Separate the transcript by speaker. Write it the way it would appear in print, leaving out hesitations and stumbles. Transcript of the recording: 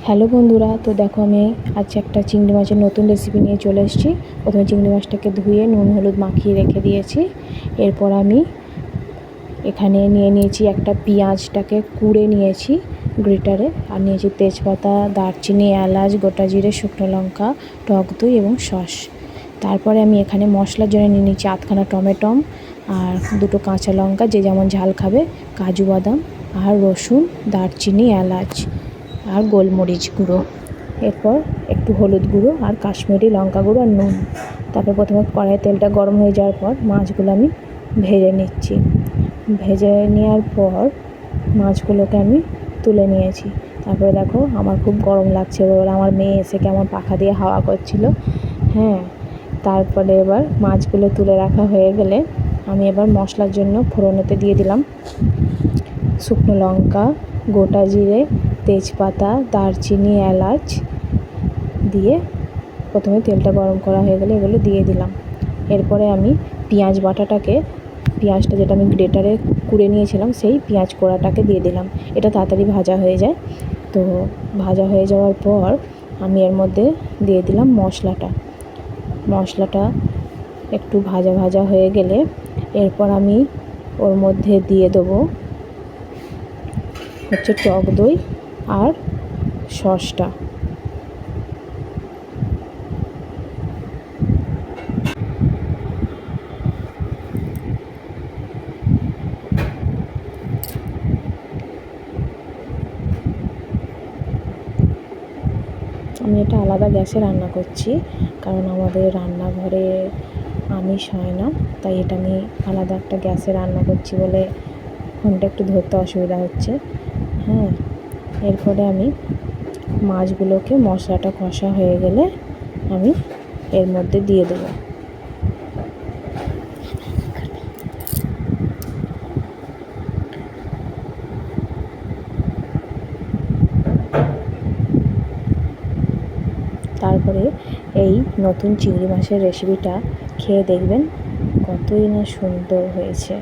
Speaker 1: Hello বন্ধুরা, তো দেখো আমি আজ একটা চিংড়ি মাছের নতুন রেসিপি নিয়ে চলে এসেছি। প্রথমে চিংড়ি মাছটাকে ধুয়ে নুন হলুদ মাখিয়ে রেখে দিয়েছি। এরপর আমি এখানে নিয়েছি একটা পেঁয়াজটাকে কুড়ে নিয়েছি গ্রেটারে, আর নিয়েছি তেজপাতা, দারচিনি, এলাচ, গোটা জিরে, শুকনো লঙ্কা, টক দই এবং সস। তারপরে আমি এখানে মশলার জন্য নিয়ে নিয়েছি আধখানা টমেটো আর দুটো কাঁচা লঙ্কা, যে যেমন ঝাল খাবে, কাজু বাদাম আর রসুন, দারচিনি, এলাচ আর গোলমরিচ গুঁড়ো। এরপর একটু হলুদ গুঁড়ো আর কাশ্মীরি লঙ্কা গুঁড়ো আর নুন। তারপর প্রথমে কড়াইয়ে তেলটা গরম হয়ে যাওয়ার পর মাছগুলো আমি ভেজে নিচ্ছি। ভেজে নেওয়ার পর মাছগুলোকে আমি তুলে নিয়েছি। তারপরে দেখো আমার খুব গরম লাগছে বলে আমার মেয়ে এসে কেমন পাখা দিয়ে হাওয়া করছিল। হ্যাঁ, তারপরে এবার মাছগুলো তুলে রাখা হয়ে গেলে আমি এবার মশলার জন্য ফোড়নেতে দিয়ে দিলাম শুকনো লঙ্কা, গোটা জিরে, তেজপাতা, দারচিনি, এলাচ দিয়ে প্রথমে তেলটা গরম করা হয়ে গেলে এগুলো দিয়ে দিলাম। এরপরে আমি পেঁয়াজটা যেটা আমি গ্রেটারে কুড়ে নিয়েছিলাম সেই পেঁয়াজ কোড়াটাকে দিয়ে দিলাম। এটা তাড়াতাড়ি ভাজা হয়ে যায়। তো ভাজা হয়ে যাওয়ার পর আমি এর মধ্যে দিয়ে দিলাম মশলাটা একটু ভাজা ভাজা হয়ে গেলে এরপর আমি ওর মধ্যে দিয়ে দেবো টক দই আর সসটা। আমি এটা আলাদা গ্যাসে রান্না করছি, কারণ আমাদের রান্নাঘরে আমিষ হয় না, তাই এটা আমি আলাদা একটা গ্যাসে রান্না করছি বলে ফোনটা একটু ধরতে অসুবিধা হচ্ছে। হ্যাঁ, এরপরে আমি মাছগুলোকে মশলাটা কষা হয়ে গেলে আমি এর মধ্যে দিয়ে দেবো। তারপরে এই নতুন চিংড়ি মাছের রেসিপিটা খেয়ে দেখবেন কতই না সুন্দর হয়েছে।